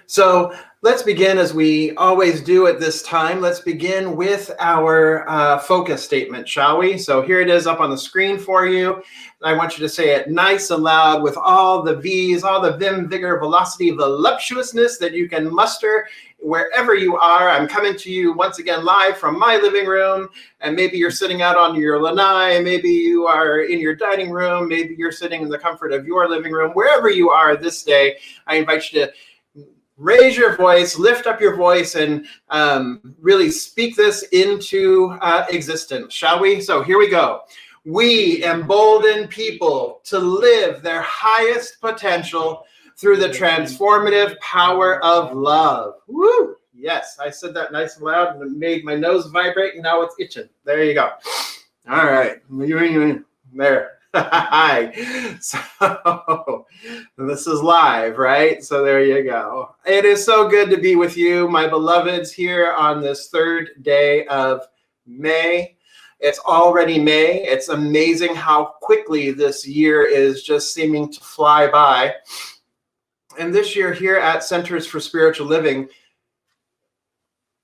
So let's begin as we always do at this time. Let's begin with our focus statement, shall we? So here it is up on the screen for you. I want you to say it nice and loud with all the V's, all the vim, vigor, velocity, voluptuousness that you can muster wherever you are. I'm coming to you once again live from my living room, and maybe you're sitting out on your lanai, maybe you are in your dining room, maybe you're sitting in the comfort of your living room. Wherever you are this day, I invite you to raise your voice, lift up your voice, and really speak this into existence, shall we? So here we go. We embolden people to live their highest potential through the transformative power of love. Woo! Yes, I said that nice and loud, and it made my nose vibrate, and now it's itching. There you go. All right. There. Hi. So this is live, right? So there you go. It is so good to be with you, my beloveds, here on this third day of May. It's already May. It's amazing how quickly this year is just seeming to fly by. And this year here at Centers for Spiritual Living,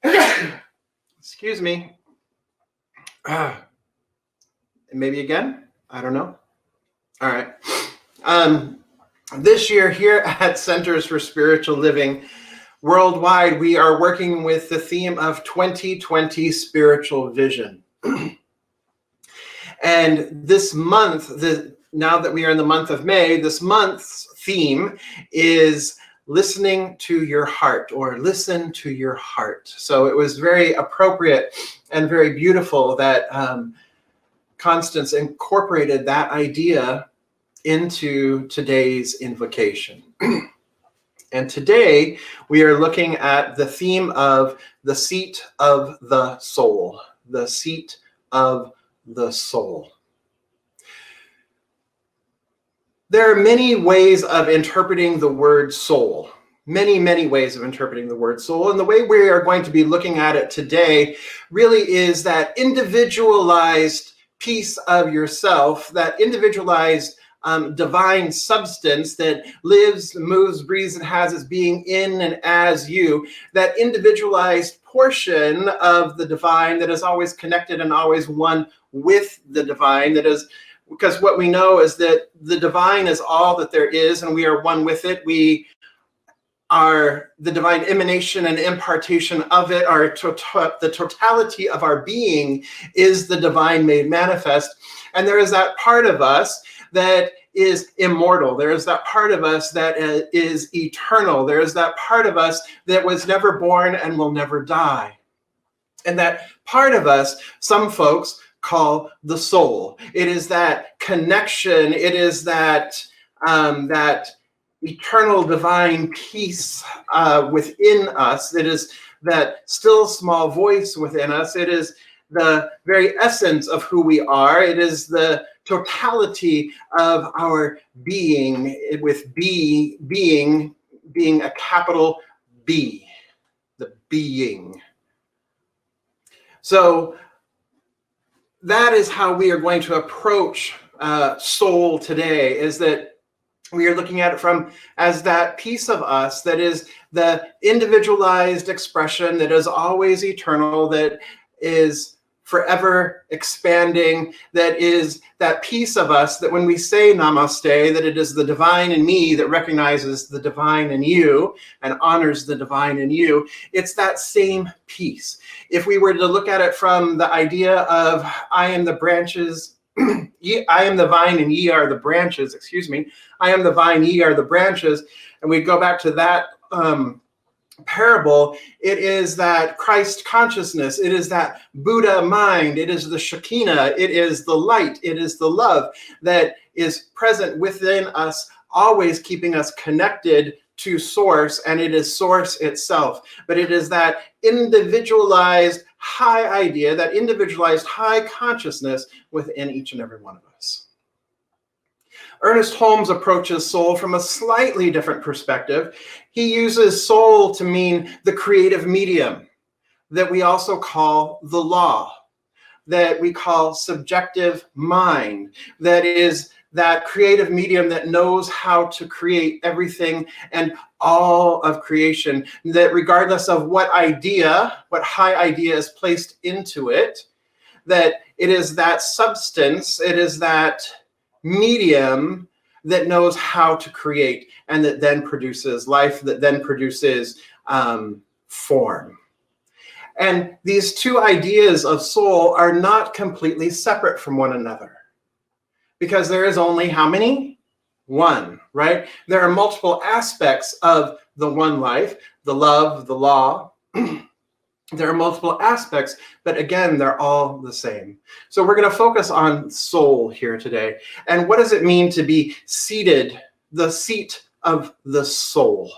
excuse me, maybe again, I don't know. All right. This year here at Centers for Spiritual Living worldwide, we are working with the theme of 2020 Spiritual Vision. And this month, now that we are in the month of May, this month's theme is listening to your heart, or listen to your heart. So it was very appropriate and very beautiful that Constance incorporated that idea into today's invocation. And today we are looking at the theme of the seat of the soul, the seat of the soul. There are many ways of interpreting the word soul, many ways of interpreting the word soul. And the way we are going to be looking at it today really is that individualized piece of yourself, that individualized divine substance that lives, moves, breathes, and has its being in and as you, that individualized portion of the divine that is always connected and always one with the divine. That is, because what we know is that the divine is all that there is, and we are one with it. We are the divine emanation and impartation of it. The totality of our being is the divine made manifest. And there is that part of us that is immortal. There is that part of us that is eternal. There is that part of us that was never born and will never die. And that part of us, some folks call the soul. It is that connection. It is that eternal divine peace within us. It is that still small voice within us. It is the very essence of who we are. It is the totality of our being, with being a capital B, the being. So that is how we are going to approach soul today, is that we are looking at it as that piece of us that is the individualized expression that is always eternal, that is forever expanding, that is that piece of us that when we say namaste, that it is the divine in me that recognizes the divine in you and honors the divine in you. It's that same piece. If we were to look at it from the idea of I am the branches, I am the vine and ye are the branches, excuse me. I am the vine, ye are the branches. And we go back to that parable. It is that Christ consciousness. It is that Buddha mind. It is the Shekinah. It is the light. It is the love that is present within us, always keeping us connected to source, and it is source itself. But it is that individualized high idea, that individualized high consciousness within each and every one of us. Ernest Holmes approaches soul from a slightly different perspective. He uses soul to mean the creative medium that we also call the law, that we call subjective mind, that is that creative medium that knows how to create everything and all of creation, that regardless of what high idea is placed into it, that it is that substance, it is that medium that knows how to create, and that then produces life, that then produces form. And these two ideas of soul are not completely separate from one another, because there is only how many? One, right? There are multiple aspects of the one life, the love, the law. There are multiple aspects, but again, they're all the same. So we're going to focus on soul here today. And what does it mean to be seated, the seat of the soul?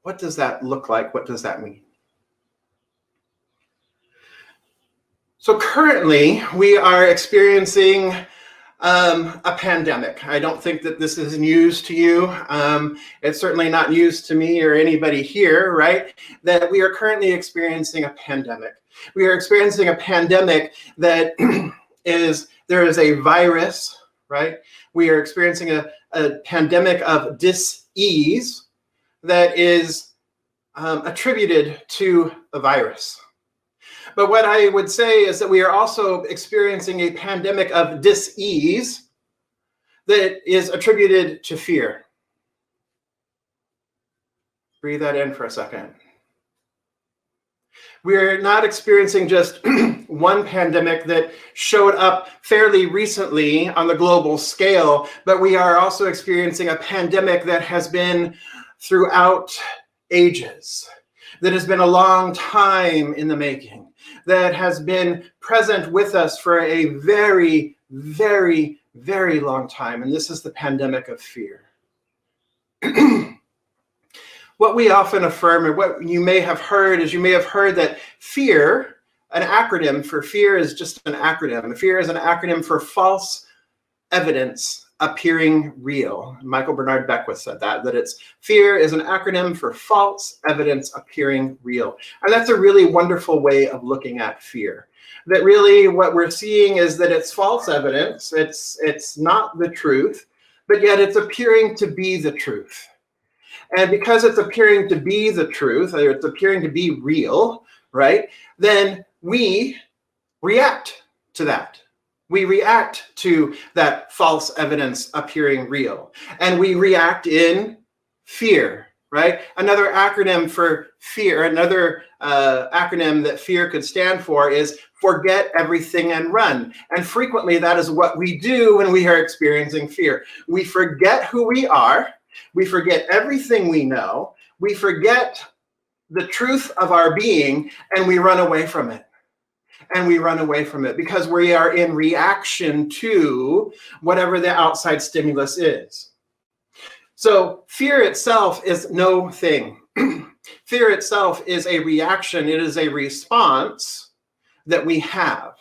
What does that look like? What does that mean? So currently, we are experiencing a pandemic. I don't think that this is news to you. It's certainly not news to me or anybody here, right? That we are currently experiencing a pandemic. We are experiencing a pandemic that there is a virus, right? We are experiencing a pandemic of dis-ease that is attributed to a virus. But what I would say is that we are also experiencing a pandemic of dis-ease that is attributed to fear. Breathe that in for a second. We're not experiencing just one pandemic that showed up fairly recently on the global scale, but we are also experiencing a pandemic that has been throughout ages, that has been a long time in the making, that has been present with us for a very, very, very long time. And this is the pandemic of fear. What we often affirm, or what you may have heard, is that fear, an acronym for fear is just an acronym. Fear is an acronym for false evidence appearing real. Michael Bernard Beckwith said that fear is an acronym for false evidence appearing real. And that's a really wonderful way of looking at fear. That really what we're seeing is that it's false evidence. It's not the truth, but yet it's appearing to be the truth. And because it's appearing to be the truth, or it's appearing to be real, right, then we react to that. We react to that false evidence appearing real. And we react in fear, right? Another acronym for fear, another acronym that fear could stand for is forget everything and run. And frequently that is what we do when we are experiencing fear. We forget who we are. We forget everything we know. We forget the truth of our being, and we run away from it. And we run away from it because we are in reaction to whatever the outside stimulus is. So fear itself is no thing. Fear itself is a reaction. It is a response that we have.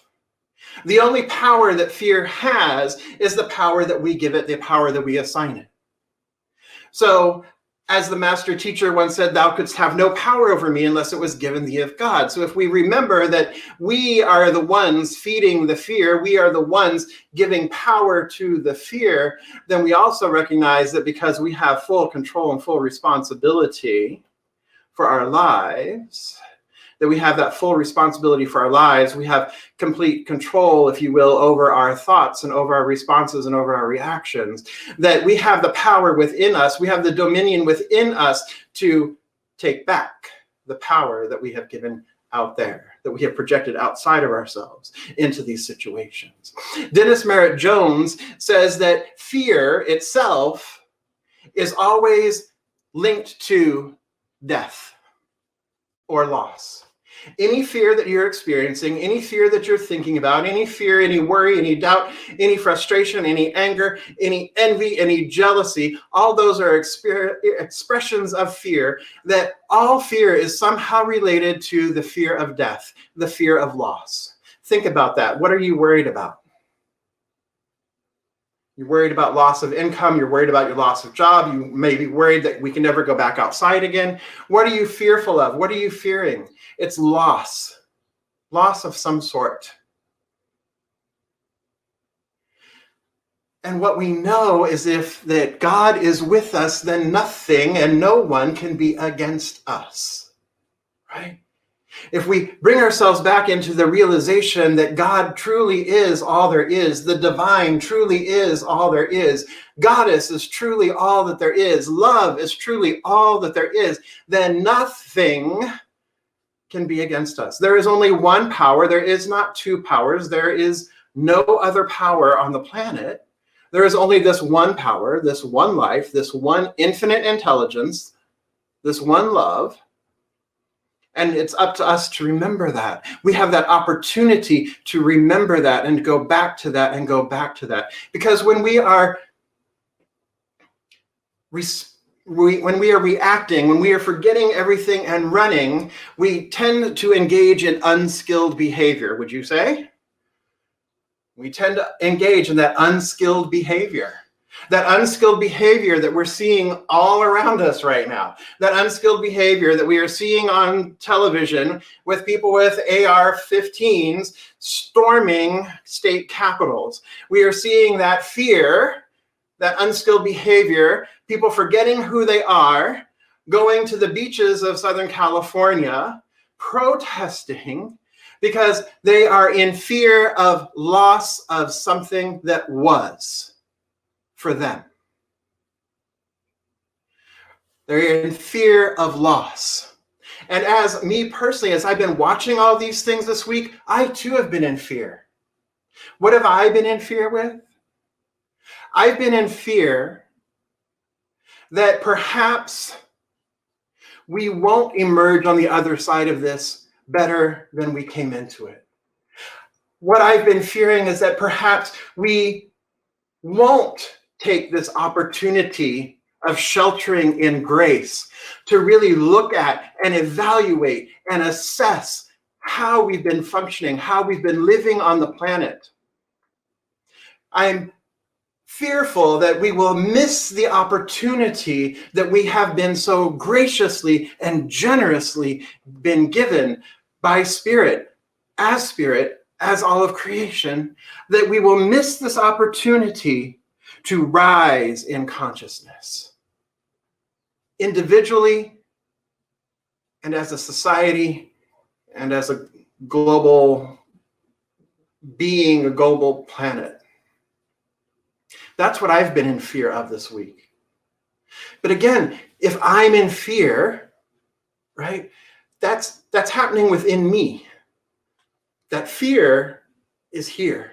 The only power that fear has is the power that we give it, the power that we assign it. So as the master teacher once said, thou couldst have no power over me unless it was given thee of God. So if we remember that we are the ones feeding the fear, we are the ones giving power to the fear, then we also recognize that because we have full control and full responsibility for our lives, that we have that full responsibility for our lives, we have complete control, if you will, over our thoughts and over our responses and over our reactions, that we have the power within us, we have the dominion within us to take back the power that we have given out there, that we have projected outside of ourselves into these situations. Dennis Merritt Jones says that fear itself is always linked to death or loss. Any fear that you're experiencing, any fear that you're thinking about, any fear, any worry, any doubt, any frustration, any anger, any envy, any jealousy, all those are expressions of fear, that all fear is somehow related to the fear of death, the fear of loss. Think about that. What are you worried about? You're worried about loss of income. You're worried about your loss of job. You may be worried that we can never go back outside again. What are you fearful of? What are you fearing? It's loss of some sort. And what we know is if that God is with us, then nothing and no one can be against us, right? If we bring ourselves back into the realization that God truly is all there is, the divine truly is all there is, Goddess is truly all that there is, love is truly all that there is, then nothing can be against us. There is only one power. There is not two powers. There is no other power on the planet. There is only this one power, this one life, this one infinite intelligence, this one love. And it's up to us to remember that. We have that opportunity to remember that and go back to that and go back to that. Because when we are reacting, when we are forgetting everything and running, we tend to engage in unskilled behavior, would you say? We tend to engage in that unskilled behavior. That unskilled behavior that we're seeing all around us right now. That unskilled behavior that we are seeing on television with people with AR-15s storming state capitals. We are seeing that fear, that unskilled behavior, people forgetting who they are, going to the beaches of Southern California, protesting because they are in fear of loss of something that was for them. They're in fear of loss. And as me personally, as I've been watching all these things this week, I too have been in fear. What have I been in fear with? I've been in fear that perhaps we won't emerge on the other side of this better than we came into it. What I've been fearing is that perhaps we won't take this opportunity of sheltering in grace to really look at and evaluate and assess how we've been functioning, how we've been living on the planet. I'm fearful that we will miss the opportunity that we have been so graciously and generously been given by Spirit, as all of creation, that we will miss this opportunity to rise in consciousness, individually and as a society and as a global being, a global planet. That's what I've been in fear of this week. But again, if I'm in fear, right, that's happening within me. That fear is here.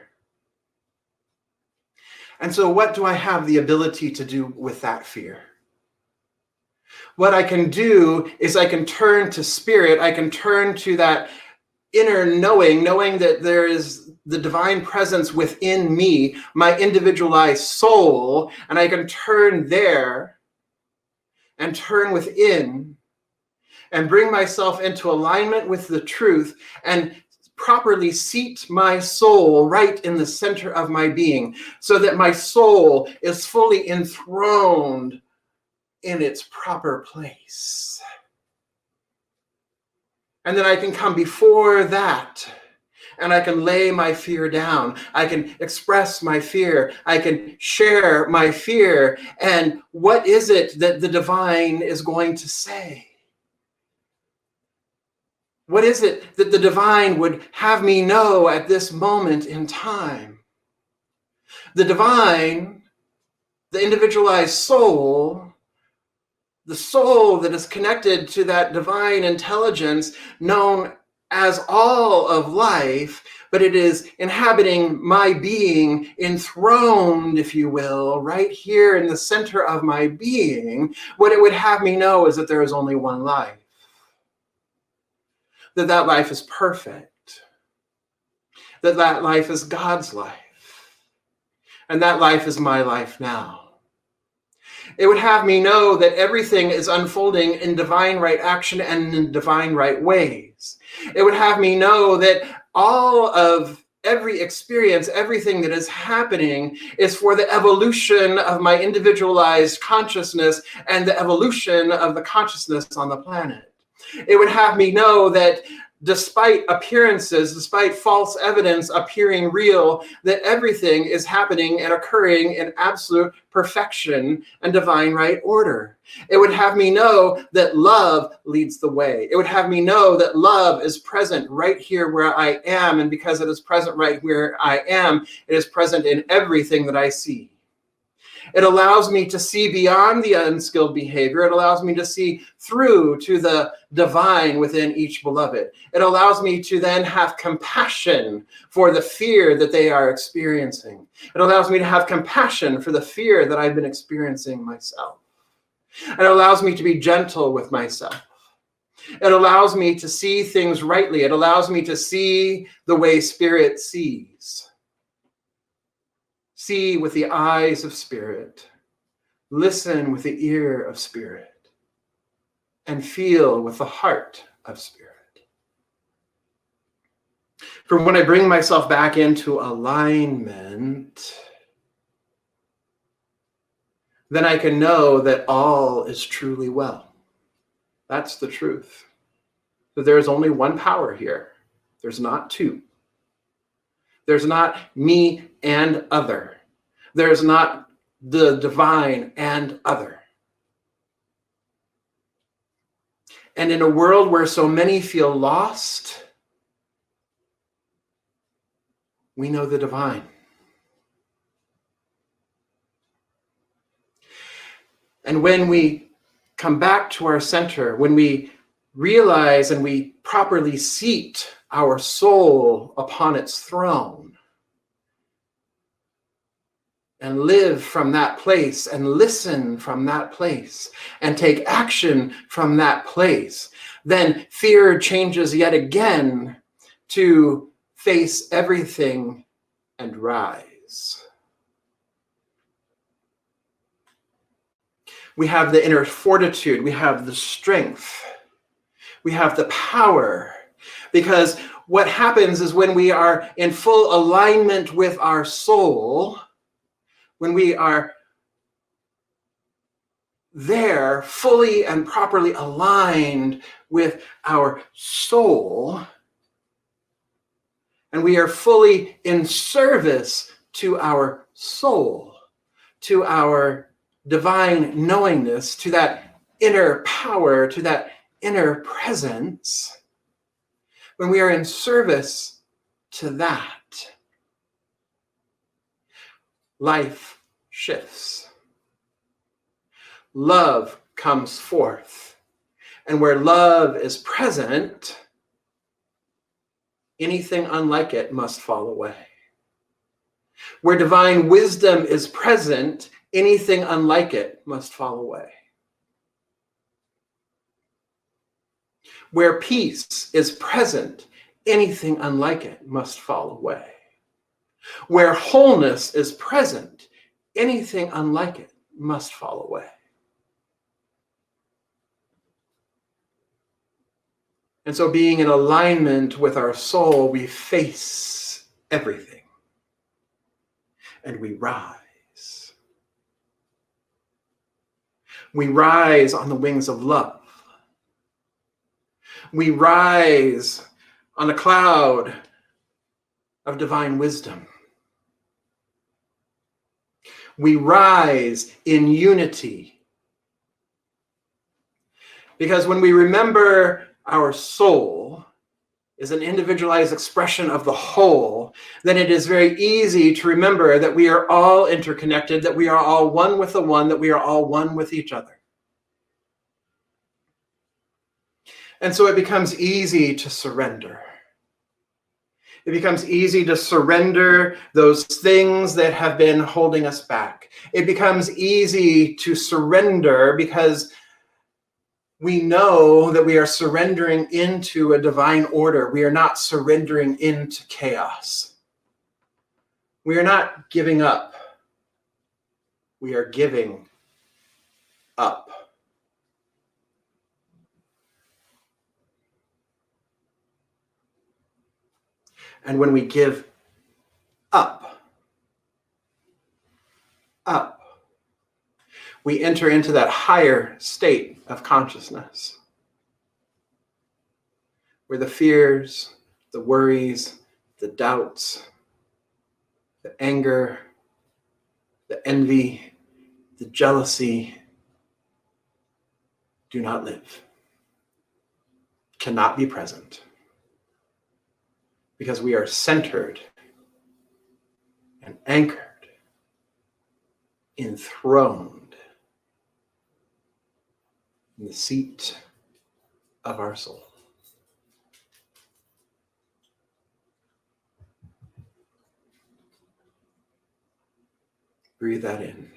And so what do I have the ability to do with that fear? What I can do is I can turn to Spirit. I can turn to that inner knowing that there is the divine presence within me, my individualized soul, and I can turn there and turn within and bring myself into alignment with the truth and properly seat my soul right in the center of my being so that my soul is fully enthroned in its proper place. And then I can come before that and I can lay my fear down. I can express my fear. I can share my fear. And what is it that the divine is going to say? What is it that the divine would have me know at this moment in time? The divine, the individualized soul, the soul that is connected to that divine intelligence known as all of life, but it is inhabiting my being, enthroned, if you will, right here in the center of my being. What it would have me know is that there is only one life. That life is perfect, that life is God's life, and that life is my life now. It would have me know that everything is unfolding in divine right action and in divine right ways. It would have me know that all of every experience, everything that is happening is for the evolution of my individualized consciousness and the evolution of the consciousness on the planet. It would have me know that despite appearances, despite false evidence appearing real, that everything is happening and occurring in absolute perfection and divine right order. It would have me know that love leads the way. It would have me know that love is present right here where I am, and because it is present right where I am, it is present in everything that I see. It allows me to see beyond the unskilled behavior. It allows me to see through to the divine within each beloved. It allows me to then have compassion for the fear that they are experiencing. It allows me to have compassion for the fear that I've been experiencing myself. It allows me to be gentle with myself. It allows me to see things rightly. It allows me to see the way Spirit sees. See with the eyes of Spirit, listen with the ear of Spirit, and feel with the heart of Spirit. For when I bring myself back into alignment, then I can know that all is truly well. That's the truth. That there is only one power here. There's not two. There's not me and other. There's not the divine and other. And in a world where so many feel lost, we know the divine. And when we come back to our center, when we realize and we properly seat our soul upon its throne, and live from that place, and listen from that place, and take action from that place, then fear changes yet again to face everything and rise. We have the inner fortitude, we have the strength, we have the power, because what happens is when we are in full alignment with our soul, when we are there fully and properly aligned with our soul, and we are fully in service to our soul, to our divine knowingness, to that inner power, to that inner presence, when we are in service to that, life shifts. Love comes forth. And where love is present, anything unlike it must fall away. Where divine wisdom is present, anything unlike it must fall away. Where peace is present, anything unlike it must fall away. Where wholeness is present, anything unlike it must fall away. And so being in alignment with our soul, we face everything. And we rise. We rise on the wings of love. We rise on a cloud of divine wisdom. We rise in unity. Because when we remember our soul is an individualized expression of the whole, then it is very easy to remember that we are all interconnected, that we are all one with the one, that we are all one with each other. And so it becomes easy to surrender. It becomes easy to surrender those things that have been holding us back. It becomes easy to surrender because we know that we are surrendering into a divine order. We are not surrendering into chaos. We are not giving up. We are giving up. And when we give up, we enter into that higher state of consciousness. where the fears, the worries, the doubts, the anger, the envy, the jealousy do not live, cannot be present, because we are centered and anchored, enthroned in the seat of our soul. Breathe that in.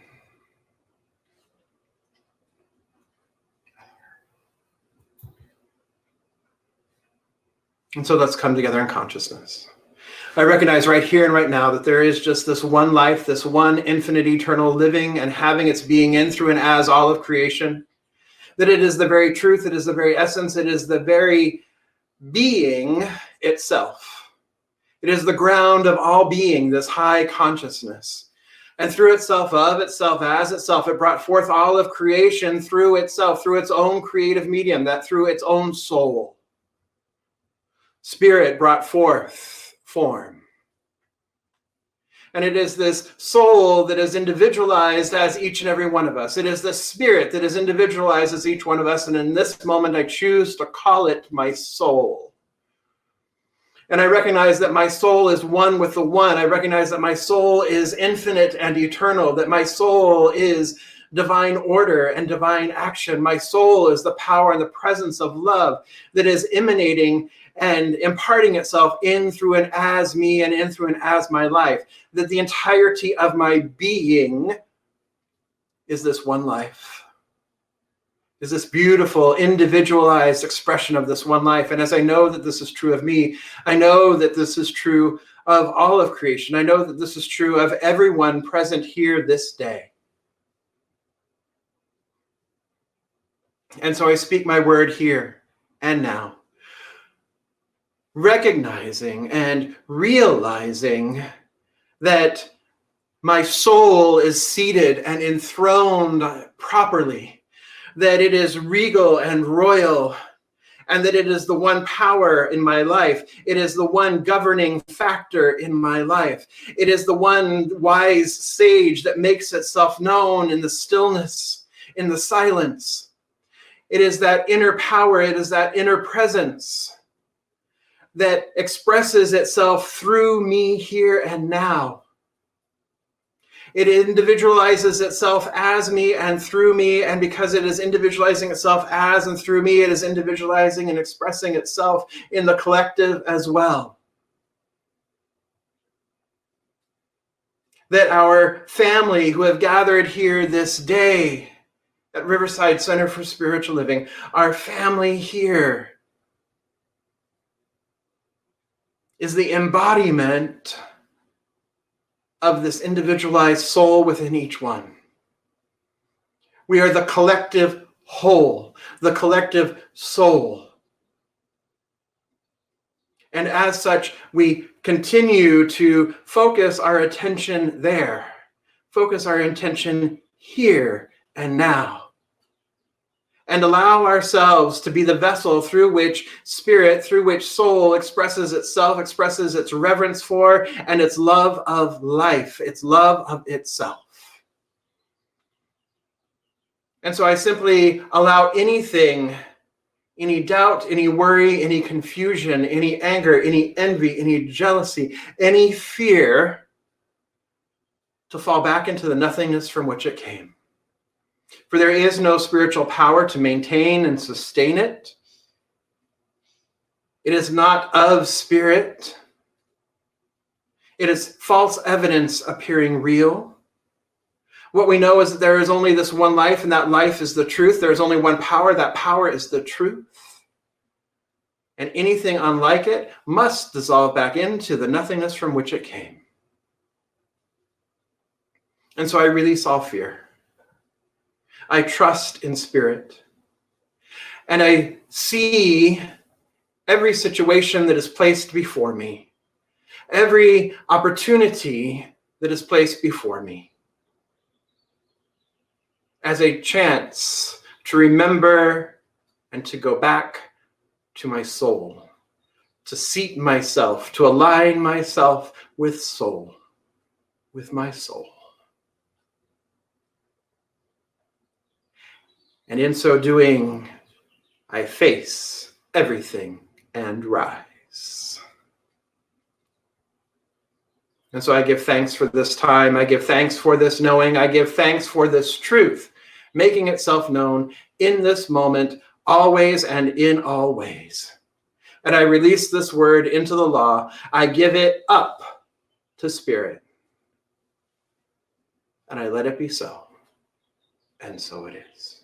And so let's come together in consciousness. I recognize right here and right now that there is just this one life, this one infinite, eternal living and having its being in, through, and as all of creation. That it is the very truth, it is the very essence, it is the very being itself. It is the ground of all being, this high consciousness. And through itself, of itself, as itself, it brought forth all of creation through itself, through its own creative medium, that through its own soul. Spirit brought forth form. And it is this soul that is individualized as each and every one of us. It is the spirit that is individualized as each one of us. And in this moment, I choose to call it my soul. And I recognize that my soul is one with the one. I recognize that my soul is infinite and eternal, that my soul is divine order and divine action. My soul is the power and the presence of love that is emanating and imparting itself in, through, and as me, and in, through, and as my life. That the entirety of my being is this one life, is this beautiful, individualized expression of this one life. And as I know that this is true of me, I know that this is true of all of creation. I know that this is true of everyone present here this day. And so I speak my word here and now, recognizing and realizing that my soul is seated and enthroned properly, that it is regal and royal, and that it is the one power in my life. It is the one governing factor in my life. It is the one wise sage that makes itself known in the stillness, in the silence. It is that inner power, it is that inner presence that expresses itself through me here and now. It individualizes itself as me and through me, and because it is individualizing itself as and through me, it is individualizing and expressing itself in the collective as well. That our family who have gathered here this day at Riverside Center for Spiritual Living, our family here is the embodiment of this individualized soul within each one. We are the collective whole, the collective soul. And as such, we continue to focus our attention there, focus our attention here and now, and allow ourselves to be the vessel through which spirit, through which soul expresses itself, expresses its reverence for, and its love of life, its love of itself. And so I simply allow anything, any doubt, any worry, any confusion, any anger, any envy, any jealousy, any fear to fall back into the nothingness from which it came. For there is no spiritual power to maintain and sustain it. It is not of spirit. It is false evidence appearing real. What we know is that there is only this one life, and that life is the truth. There is only one power. That power is the truth. And anything unlike it must dissolve back into the nothingness from which it came. And so I release all fear. I trust in spirit. And I see every situation that is placed before me, every opportunity that is placed before me, as a chance to remember and to go back to my soul, to seat myself, to align myself with soul, with my soul. And in so doing, I face everything and rise. And so I give thanks for this time. I give thanks for this knowing. I give thanks for this truth, making itself known in this moment, always and in all ways. And I release this word into the law. I give it up to spirit. And I let it be so. And so it is.